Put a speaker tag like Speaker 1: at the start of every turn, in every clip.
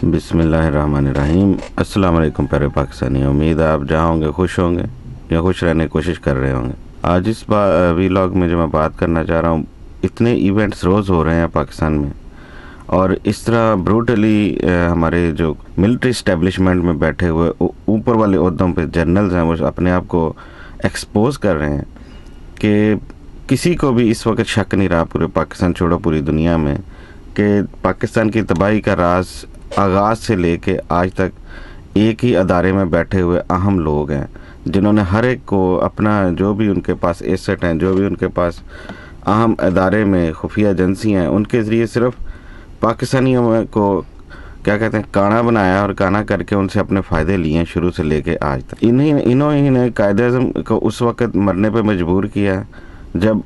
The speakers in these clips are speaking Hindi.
Speaker 1: बिस्मिल्लाहिर्रहमानिर्रहीम। अस्सलाम वालेकुम प्यारे पाकिस्तानी। उम्मीद है आप जहाँ होंगे खुश होंगे या खुश रहने की कोशिश कर रहे होंगे। आज इस वीलॉग में जो मैं बात करना चाह रहा हूँ, इतने इवेंट्स रोज़ हो रहे हैं पाकिस्तान में, और इस तरह ब्रूटली हमारे जो मिलिट्री इस्टेब्लिशमेंट में बैठे हुए ऊपर वाले ओहदों पे जनरल्स हैं, वो अपने आप को एक्सपोज कर रहे हैं कि किसी को भी इस वक्त शक नहीं रहा पूरे पाकिस्तान छोड़ो पूरी दुनिया में कि पाकिस्तान की तबाही का राज आगाज़ से लेके आज तक एक ही अदारे में बैठे हुए अहम लोग हैं, जिन्होंने हर एक को अपना जो भी उनके पास एसेट हैं, जो भी उनके पास अहम अदारे में खुफिया एजेंसियाँ हैं, उनके ज़रिए सिर्फ पाकिस्तानियों को क्या कहते हैं काना बनाया और काना करके उनसे अपने फ़ायदे लिए शुरू से लेके आज तक। इन्होंने कायद-ए-आज़म को उस वक़्त मरने पे मजबूर किया जब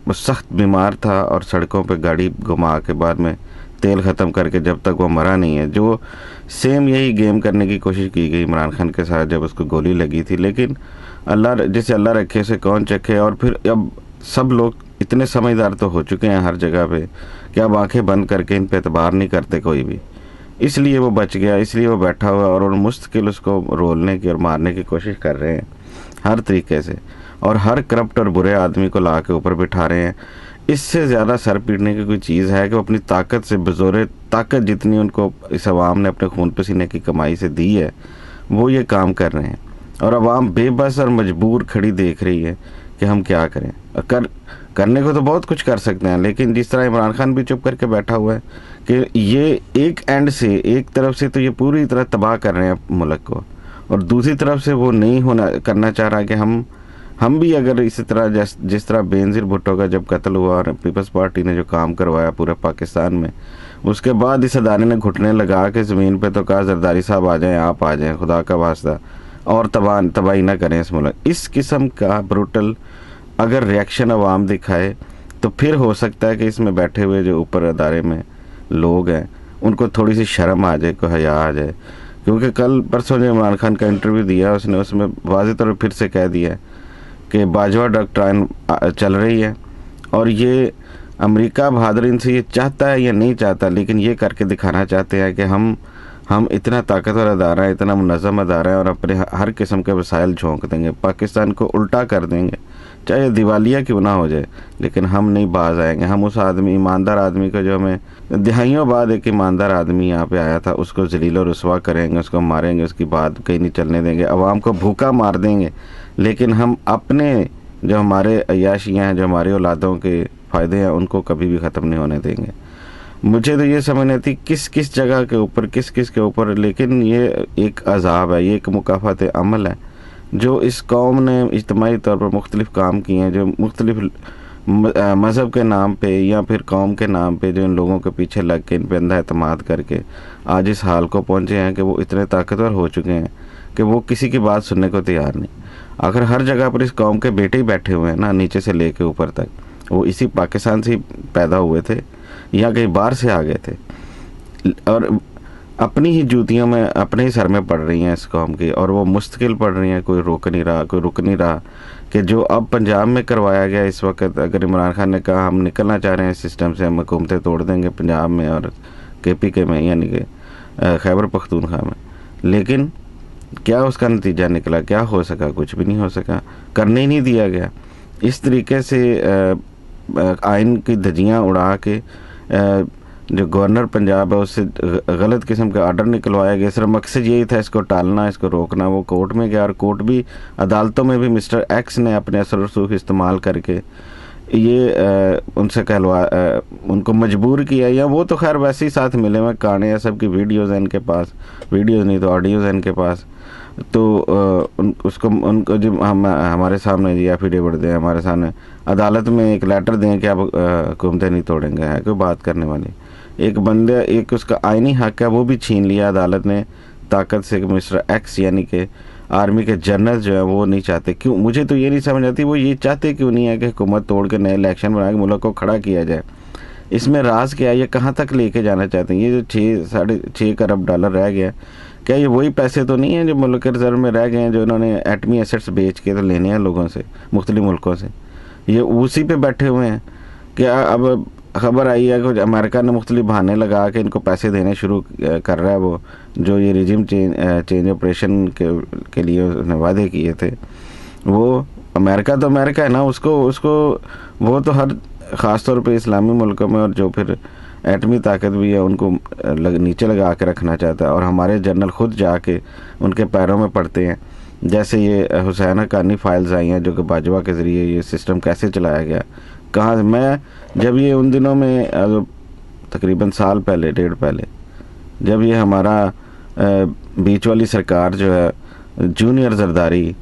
Speaker 1: वो सख्त बीमार था और सड़कों पे गाड़ी घुमा के बाद में तेल ख़त्म करके जब तक वो मरा नहीं है। जो सेम यही गेम करने की कोशिश की गई इमरान खान के साथ जब उसको गोली लगी थी, लेकिन जिसे अल्लाह रखे उसे कौन चखे। और फिर अब सब लोग इतने समझदार तो हो चुके हैं हर जगह पे कि अब आंखें बंद करके इन पे एतबार नहीं करते कोई भी। इसलिए वो बच गया, इसलिए वो बैठा हुआ और मुस्तकिल उसको रोलने की और मारने की कोशिश कर रहे हैं हर तरीके से, और हर करप्ट और बुरे आदमी को ला के ऊपर बिठा रहे हैं। इससे ज़्यादा सर पीटने की कोई चीज़ है कि वो अपनी ताकत से बेजोरे ताकत जितनी उनको इस आवाम ने अपने खून पसीने की कमाई से दी है, वो ये काम कर रहे हैं, और आवाम बेबस और मजबूर खड़ी देख रही है कि हम क्या करें। करने को तो बहुत कुछ कर सकते हैं, लेकिन जिस तरह इमरान खान भी चुप करके बैठा हुआ है कि ये एक एंड से एक तरफ से तो ये पूरी तरह तबाह कर रहे हैं मुल्क को, और दूसरी तरफ से वो नहीं करना चाह रहा कि हम भी अगर इसी तरह जिस तरह बेनज़ीर भुट्टो का जब कत्ल हुआ और पीपल्स पार्टी ने जो काम करवाया पूरे पाकिस्तान में, उसके बाद इस अदारे ने घुटने लगा के ज़मीन पे तो कहा जरदारी साहब आ जाएं, आप आ जाएं, खुदा का वास्ता, और तबाही ना करें इस मुल्क। इस किस्म का ब्रूटल अगर रिएक्शन अवाम दिखाए तो फिर हो सकता है कि इसमें बैठे हुए जो ऊपर अदारे में लोग हैं उनको थोड़ी सी शर्म आ जाए, कोई हया आ जाए। क्योंकि कल परसों जो इमरान खान का इंटरव्यू दिया उसने उसमें वाज़ेह तौर पर फिर से कह दिया कि बाजवा डॉक्ट्राइन चल रही है, और ये अमेरिका बहादुरीन से ये चाहता है या नहीं चाहता, लेकिन ये करके दिखाना चाहते हैं कि हम इतना ताकतवर अदारा है, इतना मुनज़्ज़म अदारा है, और अपने हर किस्म के वसाइल झोंक देंगे, पाकिस्तान को उल्टा कर देंगे, चाहे दिवालिया क्यों ना हो जाए, लेकिन हम नहीं बाज आएंगे। हम उस आदमी ईमानदार आदमी को, जो हमें दिहाइयों बाद एक ईमानदार आदमी यहाँ पे आया था, उसको जलील और रुसवा करेंगे, उसको मारेंगे, उसकी बात कहीं नहीं चलने देंगे, अवाम को भूखा मार देंगे, लेकिन हम अपने जो हमारे अय्याशियाँ हैं, जो हमारे औलादों के फ़ायदे हैं, उनको कभी भी ख़त्म नहीं होने देंगे। मुझे तो ये समझ नहीं आती किस किस जगह के ऊपर किस किस के ऊपर, लेकिन ये एक अज़ाब है, ये एक मुकाफ़ात अमल है जो इस कौम ने इज्तिमाई तौर पर मुख्तलिफ़ काम किए हैं, जो मुख्तलिफ़ मज़हब के नाम पे या फिर कौम के नाम पे जो इन लोगों के पीछे लग के इन पे अंधा एतमाद करके आज इस हाल को पहुँचे हैं कि वो इतने ताकतवर हो चुके हैं कि वो किसी की बात सुनने को तैयार नहीं। आखिर हर जगह पर इस कौम के बेटे ही बैठे हुए हैं ना, नीचे से लेके ऊपर तक, वो इसी पाकिस्तान से ही पैदा हुए थे या कहीं बाहर से आ गए थे, और अपनी ही जूतियों में अपने ही सर में पड़ रही हैं इस कौम की, और वो मुस्तकिल पड़ रही हैं, कोई रोक नहीं रहा, कोई रुक नहीं रहा। कि जो अब पंजाब में करवाया गया इस वक्त, अगर इमरान खान ने कहा हम निकलना चाह रहे हैं इस सिस्टम से, हम हुकूमतें तोड़ देंगे पंजाब में और KPK में, यानी कि खैबर पख्तूनख्वा में, लेकिन क्या उसका नतीजा निकला? क्या हो सका? कुछ भी नहीं हो सका, करने ही नहीं दिया गया। इस तरीके से आइन की धज्जियाँ उड़ा के जो गवर्नर पंजाब है उससे गलत किस्म का आर्डर निकलवाया गया। सिर्फ मकसद यही था इसको टालना, इसको रोकना। वो कोर्ट में गया और कोर्ट भी, अदालतों में भी मिस्टर एक्स ने अपने असर रसूख इस्तेमाल करके ये उनसे उनको मजबूर किया, या वो तो खैर वैसे ही साथ मिले हुए काने या सब की वीडियोज़ हैं इनके पास, वीडियोज़ नहीं तो ऑडियोज़ हैं इनके पास, तो उनको जो हमारे सामने जी एफिडेविट दें, हमारे सामने अदालत में एक लेटर दें कि आप हुकूमतें नहीं तोड़ेंगे, है कोई बात करने वाली। एक बंदे, एक उसका आईनी हक है, वो भी छीन लिया अदालत ने ताकत से। मिस्टर एक्स यानी कि आर्मी के जनरल जो है वो नहीं चाहते। क्यों? मुझे तो ये नहीं समझ आती वो ये चाहते क्यों नहीं है कि हुकूमत तोड़ के नए इलेक्शन बना के मुल्क को खड़ा किया जाए। इसमें राज क्या है? ये कहाँ तक लेके जाना चाहते हैं? ये जो 6.5 अरब डॉलर रह गया, क्या ये वही पैसे तो नहीं हैं जो मुल्क के रिजर्व में रह गए हैं, जो इन्होंने एटमी एसेट्स बेच के तो लेने हैं लोगों से, मुख्तलिफ मुल्कों से? ये उसी पे बैठे हुए हैं। क्या अब ख़बर आई है कुछ अमेरिका ने मुख्तलिफ बहाने लगा के इनको पैसे देने शुरू कर रहा है, वो जो ये रिजिम चेंज ऑपरेशन के लिए उसने वादे किए थे। वो अमेरिका तो अमेरिका है ना, उसको उसको वो तो हर ख़ास तौर पे इस्लामी मुल्कों में और जो फिर एटमी ताकत भी है उनको नीचे लगा के रखना चाहता है। और हमारे जनरल ख़ुद जाके उनके पैरों में पड़ते हैं। जैसे ये हुसैन हक्कानी फाइल्स आई हैं जो कि बाजवा के ज़रिए ये सिस्टम कैसे चलाया गया, कहाँ मैं जब ये उन दिनों में तकरीबन साल पहले, डेढ़ पहले, जब ये हमारा बीच वाली सरकार जो है जूनियर जरदारी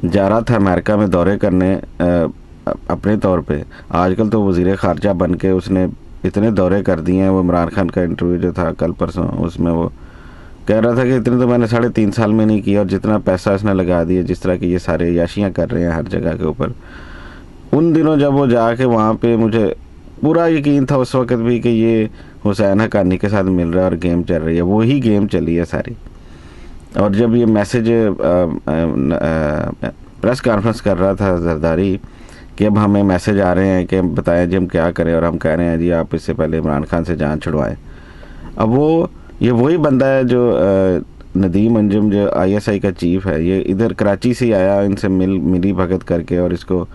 Speaker 1: जा रहा था अमेरिका में दौरे करने अपने तौर पे, आजकल तो वज़ीर ख़ारजा बन के उसने इतने दौरे कर दिए हैं। वो इमरान खान का इंटरव्यू जो था कल परसों, उसमें वो कह रहा था कि इतने तो मैंने 3.5 साल में नहीं किया, और जितना पैसा उसने लगा दिया, जिस तरह की ये सारे याशियाँ कर रहे हैं हर जगह के ऊपर। उन दिनों जब वो जाके वहाँ पे, मुझे पूरा यकीन था उस वक्त भी कि ये हुसैन हक्कानी के साथ मिल रहा है और गेम चल रही है, वही गेम चली है सारी। और जब ये मैसेज प्रेस कॉन्फ्रेंस कर रहा था जरदारी कि अब हमें मैसेज आ रहे हैं कि बताएं जी हम क्या करें, और हम कह रहे हैं जी आप इससे पहले इमरान खान से जान छुड़वाएं। अब वो ये वही बंदा है जो नदीम अंजुम जो ISI का चीफ़ है, ये इधर कराची से आया, इनसे मिली भगत करके, और इसको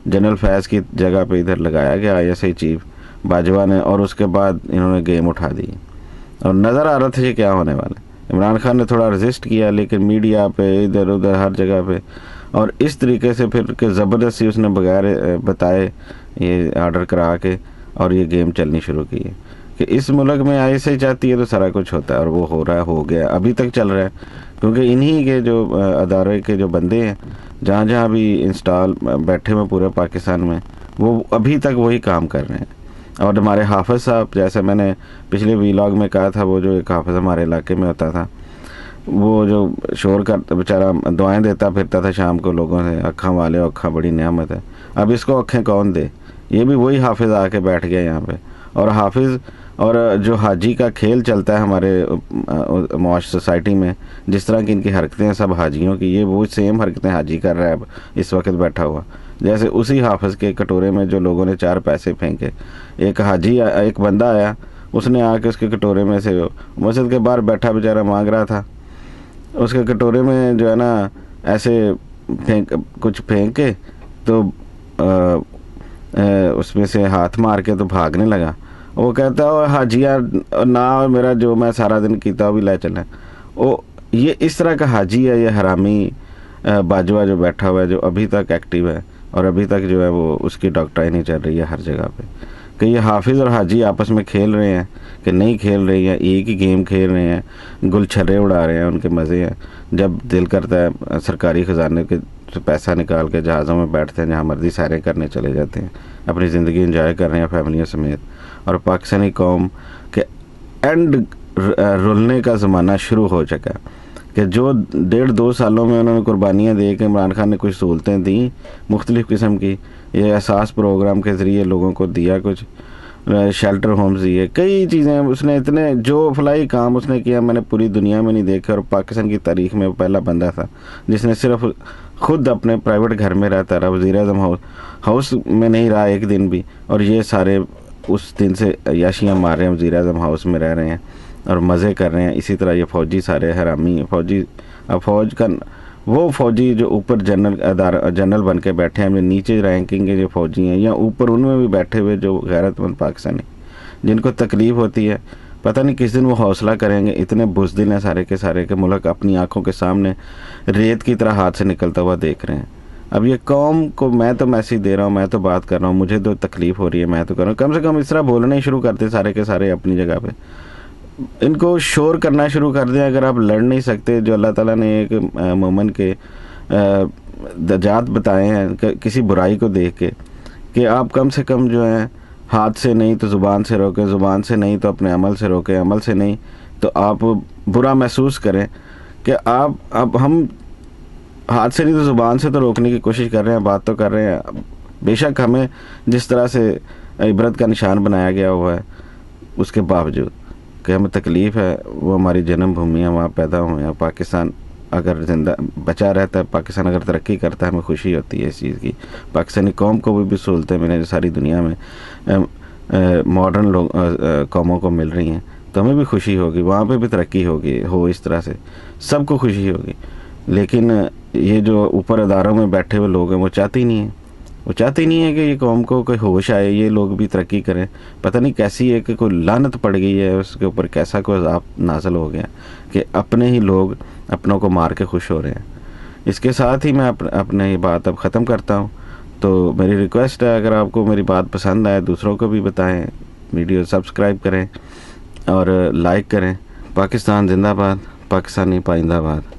Speaker 1: जनरल फैज़ की जगह पे इधर लगाया गया ISI चीफ़ बाजवा ने, और उसके बाद इन्होंने गेम उठा दी। और नज़र आ रहा था ये क्या होने वाला है। इमरान खान ने थोड़ा रेजिस्ट किया, लेकिन मीडिया पे इधर उधर हर जगह पे, और इस तरीके से फिर कि ज़बरदस्ती उसने बगैर बताए ये आर्डर करा के और ये गेम चलनी शुरू की है कि इस मुल्क में ISI चाहती है तो सारा कुछ होता है, और वो हो रहा है, हो गया, अभी तक चल रहा है। क्योंकि इन्हीं के जो अदारे के जो बंदे हैं जहाँ जहाँ भी इंस्टॉल बैठे हुए पूरे पाकिस्तान में, वो अभी तक वही काम कर रहे हैं। और हमारे हाफिज़ साहब, जैसे मैंने पिछले व्लॉग में कहा था, वो जो एक हाफिज़ हमारे इलाके में होता था, वो जो शोर करता बेचारा, दुआएं देता फिरता था शाम को लोगों से, अक्खां वाले, अक्खां बड़ी नेमत है। अब इसको अक्खें कौन दे, ये भी वही हाफिज़ आके बैठ गया यहाँ पे। और हाफिज़ और जो हाजी का खेल चलता है हमारे मौश सोसाइटी में, जिस तरह की इनकी हरकतें हैं सब हाजियों की, ये वो सेम हरकतें हाजी कर रहा है अब इस वक्त बैठा हुआ। जैसे उसी हाफिज़ के कटोरे में जो लोगों ने 4 पैसे फेंके, एक हाजी, एक बंदा आया, उसने आके उसके कटोरे में से, मस्जिद के बाहर बैठा बेचारा मांग रहा था, उसके कटोरे में जो है ना ऐसे कुछ फेंक के तो उसमें से हाथ मार के तो भागने लगा। वो कहता है हाजिया ना, मेरा जो मैं सारा दिन कीता वो भी ले चला। वो ये इस तरह का हाजी है, ये हरामी बाजवा जो बैठा हुआ है, जो अभी तक एक्टिव है, और अभी तक जो है वो उसकी डॉक्टराइन ही चल रही है हर जगह पे कि ये हाफिज़ और हाजी आपस में खेल रहे हैं कि नहीं खेल रहे हैं, एक ही गेम खेल रहे हैं, गुलछर्रे उड़ा रहे हैं, उनके मज़े हैं। जब दिल करता है सरकारी ख़जाने के पैसा निकाल के जहाज़ों में बैठते हैं, जहाँ मर्जी सैरें करने चले जाते हैं, अपनी ज़िंदगी एंजॉय कर रहे हैं फैमिलियों समेत। और पाकिस्तानी कौम के एंड रुलने का ज़माना शुरू हो चुका कि जो 1.5-2 सालों में उन्होंने कुर्बानियाँ दे के इमरान खान ने कुछ सहूलतें दी मुख्तलिफ़ किस्म की, ये एहसास प्रोग्राम के ज़रिए लोगों को दिया, कुछ शेल्टर होम्स दिए, कई चीज़ें उसने, इतने जो फलाई काम उसने किया मैंने पूरी दुनिया में नहीं देखे। और पाकिस्तान की तारीख़ में वो पहला बंदा था जिसने सिर्फ ख़ुद अपने प्राइवेट घर में रहता रहा, वज़ीर-ए-आज़म हाउस में नहीं रहा एक दिन भी, और ये सारे उस दिन से याशियाँ मार रहे हैं, वज़ीर-ए-आज़म हाउस में रह रहे हैं और मज़े कर रहे हैं। इसी तरह ये फ़ौजी सारे हरामी फ़ौजी, अब फ़ौज का वो फ़ौजी जो ऊपर जनरल बन के बैठे हैं, जो नीचे रैंकिंग के जो फ़ौजी हैं, या ऊपर उनमें भी बैठे हुए जो गैरतमंद पाकिस्तानी जिनको तकलीफ़ होती है, पता नहीं किस दिन वो हौसला करेंगे। इतने बुज़दिल हैं सारे के सारे के मुल्क अपनी आँखों के सामने रेत की तरह हाथ से निकलता हुआ देख रहे हैं। अब ये कौम को मैं तो मैसेज दे रहा हूँ, मैं तो बात कर रहा हूँ, मुझे तो तकलीफ़ हो रही है, मैं तो कर रहा हूँ, कम से कम इस तरह बोलना ही शुरू करते सारे के सारे अपनी जगह पे, इनको शोर करना शुरू कर दें। अगर आप लड़ नहीं सकते, जो अल्लाह ताला ने एक मोमिन के दर्जात बताए हैं किसी बुराई को देख के, कि आप कम से कम जो है हाथ से नहीं तो ज़ुबान से रोकें, ज़ुबान से नहीं तो अपने अमल से रोकें, अमल से नहीं तो आप बुरा महसूस करें कि आप, अब हम हाथ से नहीं तो ज़ुबान से तो रोकने की कोशिश कर रहे हैं, बात तो कर रहे हैं। बेशक हमें जिस तरह से इबरत का निशान बनाया गया हुआ है, उसके बावजूद कि हमें तकलीफ़ है, वो हमारी जन्मभूमि है, वहाँ पैदा हुए हैं। पाकिस्तान अगर ज़िंदा बचा रहता है, पाकिस्तान अगर तरक्की करता है, हमें खुशी होती है इस चीज़ की। पाकिस्तानी कौम को भी सहूलतें मिलें जो सारी दुनिया में मॉडर्न लोग कौमों को मिल रही हैं तो हमें भी खुशी होगी, वहाँ पे भी तरक्की होगी, हो इस तरह से सबको खुशी होगी। लेकिन ये जो ऊपर अदारों में बैठे हुए लोग हैं वो चाहते ही नहीं हैं, वो चाहते ही नहीं है कि ये कौम को कोई होश आए, ये लोग भी तरक्की करें। पता नहीं कैसी है कि कोई लानत पड़ गई है उसके ऊपर, कैसा कोई अज़ाब नाज़िल हो गया कि अपने ही लोग अपनों को मार के खुश हो रहे हैं। इसके साथ ही मैं अपने ये बात अब ख़त्म करता हूँ। तो मेरी रिक्वेस्ट है, अगर आपको मेरी बात पसंद आए दूसरों को भी बताएं, वीडियो सब्सक्राइब करें और लाइक करें। पाकिस्तान जिंदाबाद, पाकिस्तानी पाइंदाबाद।